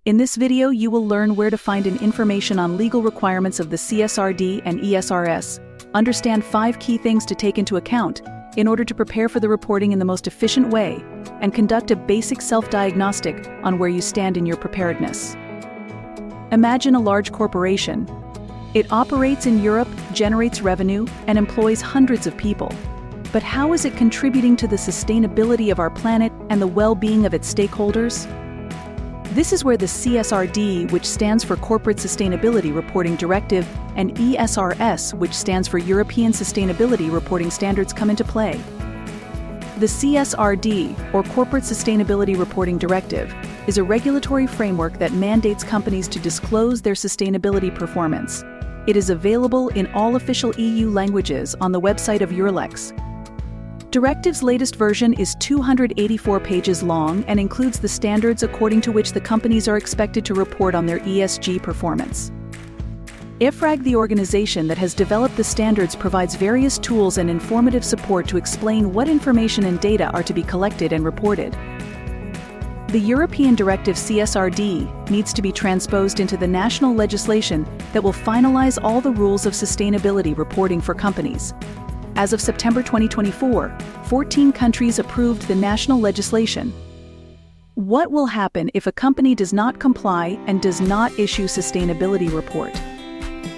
In this video, you will learn where to find information on legal requirements of the CSRD and ESRS, understand 5 key things to take into account in order to prepare for the reporting in the most efficient way, and conduct a basic self-diagnostic on where you stand in your preparedness. Imagine a large corporation. It operates in Europe, generates revenue, and employs hundreds of people. But how is it contributing to the sustainability of our planet and the well-being of its stakeholders? This is where the CSRD, which stands for Corporate Sustainability Reporting Directive, and ESRS, which stands for European Sustainability Reporting Standards, come into play. The CSRD, or Corporate Sustainability Reporting Directive, is a regulatory framework that mandates companies to disclose their sustainability performance. It is available in all official EU languages on the website of Eurlex. Directive's latest version is 284 pages long and includes the standards according to which the companies are expected to report on their ESG performance. EFRAG, the organization that has developed the standards, provides various tools and informative support to explain what information and data are to be collected and reported. The European Directive CSRD needs to be transposed into the national legislation that will finalize all the rules of sustainability reporting for companies. As of September 2024, 14 countries approved the national legislation. What will happen if a company does not comply and does not issue sustainability report?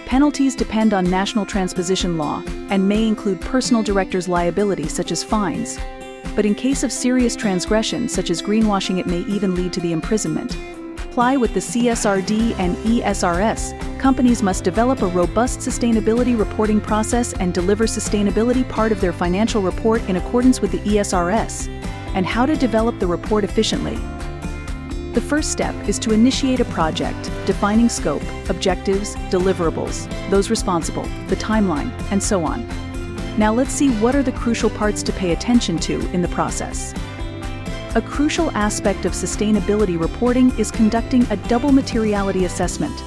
Penalties depend on national transposition law and may include personal directors' liability, such as fines. But in case of serious transgression, such as greenwashing, it may even lead to the imprisonment. Comply with the CSRD and ESRS, companies must develop a robust sustainability reporting process and deliver sustainability part of their financial report in accordance with the ESRS, and how to develop the report efficiently. The first step is to initiate a project, defining scope, objectives, deliverables, those responsible, the timeline, and so on. Now let's see what are the crucial parts to pay attention to in the process. A crucial aspect of sustainability reporting is conducting a double materiality assessment.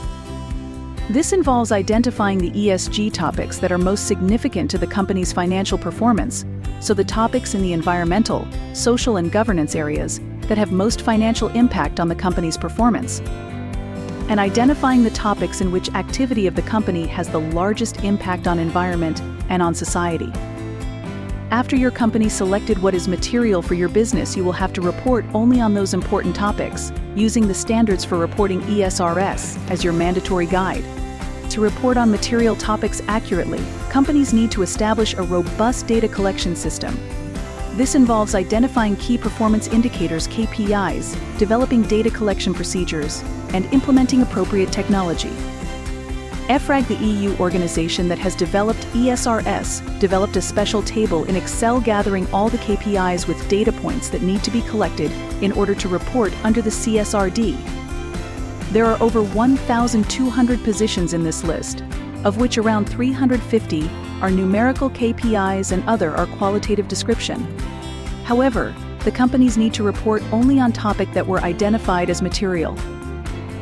This involves identifying the ESG topics that are most significant to the company's financial performance, so the topics in the environmental, social, and governance areas that have most financial impact on the company's performance, and identifying the topics in which activity of the company has the largest impact on environment and on society. After your company selected what is material for your business, you will have to report only on those important topics, using the standards for reporting ESRS as your mandatory guide. To report on material topics accurately, companies need to establish a robust data collection system. This involves identifying key performance indicators (KPIs), developing data collection procedures, and implementing appropriate technology. EFRAG, the EU organization that has developed ESRS, developed a special table in Excel gathering all the KPIs with data points that need to be collected in order to report under the CSRD. There are over 1,200 positions in this list, of which around 350 are numerical KPIs and other are qualitative description. However, the companies need to report only on topics that were identified as material.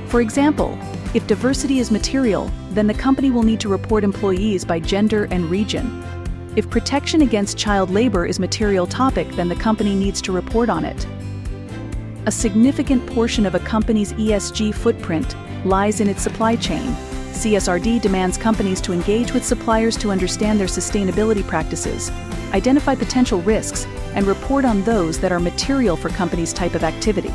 For example, if diversity is material, then the company will need to report employees by gender and region. If protection against child labor is material topic, then the company needs to report on it. A significant portion of a company's ESG footprint lies in its supply chain. CSRD demands companies to engage with suppliers to understand their sustainability practices, identify potential risks, and report on those that are material for companies' type of activity.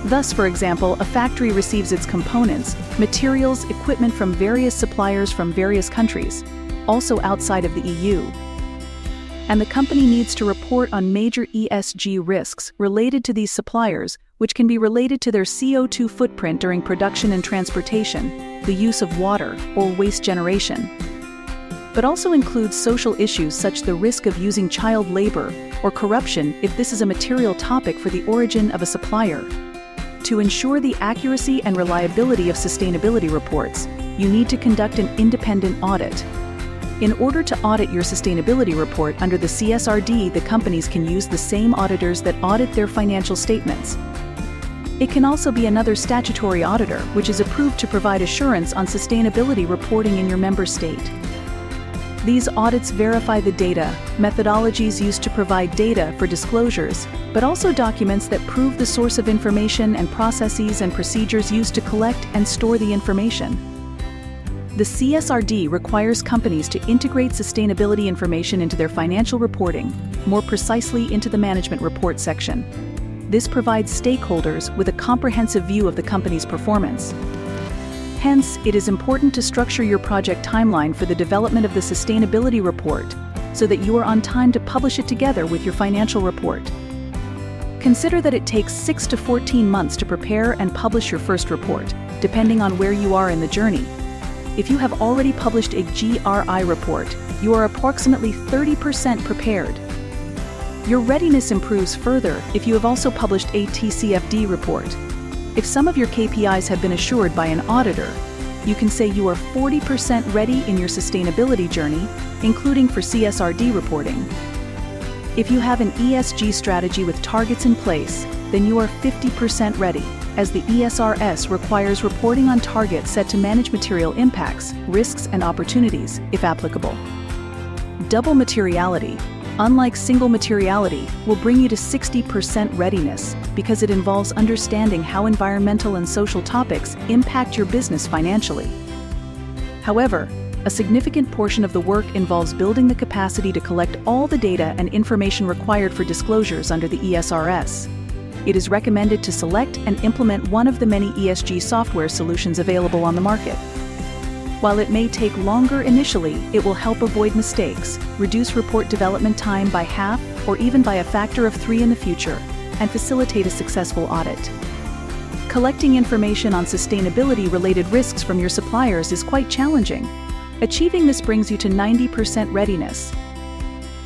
Thus, for example, a factory receives its components, materials, equipment from various suppliers from various countries, also outside of the EU. And the company needs to report on major ESG risks related to these suppliers, which can be related to their CO2 footprint during production and transportation, the use of water, or waste generation. But also includes social issues such as the risk of using child labor or corruption if this is a material topic for the origin of a supplier. To ensure the accuracy and reliability of sustainability reports, you need to conduct an independent audit. In order to audit your sustainability report under the CSRD, the companies can use the same auditors that audit their financial statements. It can also be another statutory auditor, which is approved to provide assurance on sustainability reporting in your member state. These audits verify the data, methodologies used to provide data for disclosures, but also documents that prove the source of information and processes and procedures used to collect and store the information. The CSRD requires companies to integrate sustainability information into their financial reporting, more precisely into the management report section. This provides stakeholders with a comprehensive view of the company's performance. Hence, it is important to structure your project timeline for the development of the sustainability report so that you are on time to publish it together with your financial report. Consider that it takes 6 to 14 months to prepare and publish your first report, depending on where you are in the journey. If you have already published a GRI report, you are approximately 30% prepared. Your readiness improves further if you have also published a TCFD report. If some of your KPIs have been assured by an auditor, you can say you are 40% ready in your sustainability journey, including for CSRD reporting. If you have an ESG strategy with targets in place, then you are 50% ready, as the ESRS requires reporting on targets set to manage material impacts, risks, and opportunities, if applicable. Double materiality, unlike single materiality, will bring you to 60% readiness because it involves understanding how environmental and social topics impact your business financially. However, a significant portion of the work involves building the capacity to collect all the data and information required for disclosures under the ESRS. It is recommended to select and implement one of the many ESG software solutions available on the market. While it may take longer initially, it will help avoid mistakes, reduce report development time by half or even by a factor of 3 in the future, and facilitate a successful audit. Collecting information on sustainability-related risks from your suppliers is quite challenging. Achieving this brings you to 90% readiness.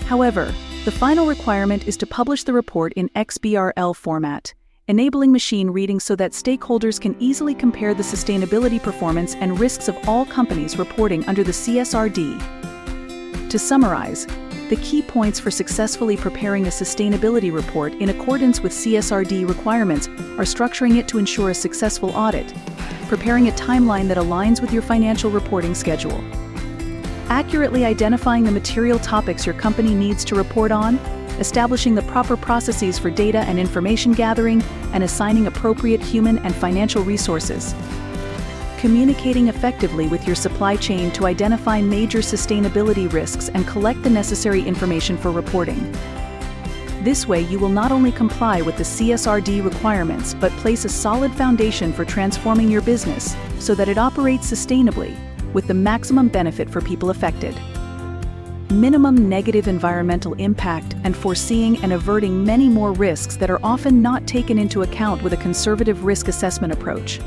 However, the final requirement is to publish the report in XBRL format, enabling machine reading so that stakeholders can easily compare the sustainability performance and risks of all companies reporting under the CSRD. To summarize, the key points for successfully preparing a sustainability report in accordance with CSRD requirements are structuring it to ensure a successful audit, preparing a timeline that aligns with your financial reporting schedule, accurately identifying the material topics your company needs to report on, establishing the proper processes for data and information gathering, and assigning appropriate human and financial resources, communicating effectively with your supply chain to identify major sustainability risks and collect the necessary information for reporting. This way, you will not only comply with the CSRD requirements, but place a solid foundation for transforming your business so that it operates sustainably, with the maximum benefit for people affected. Minimum negative environmental impact and foreseeing and averting many more risks that are often not taken into account with a conservative risk assessment approach.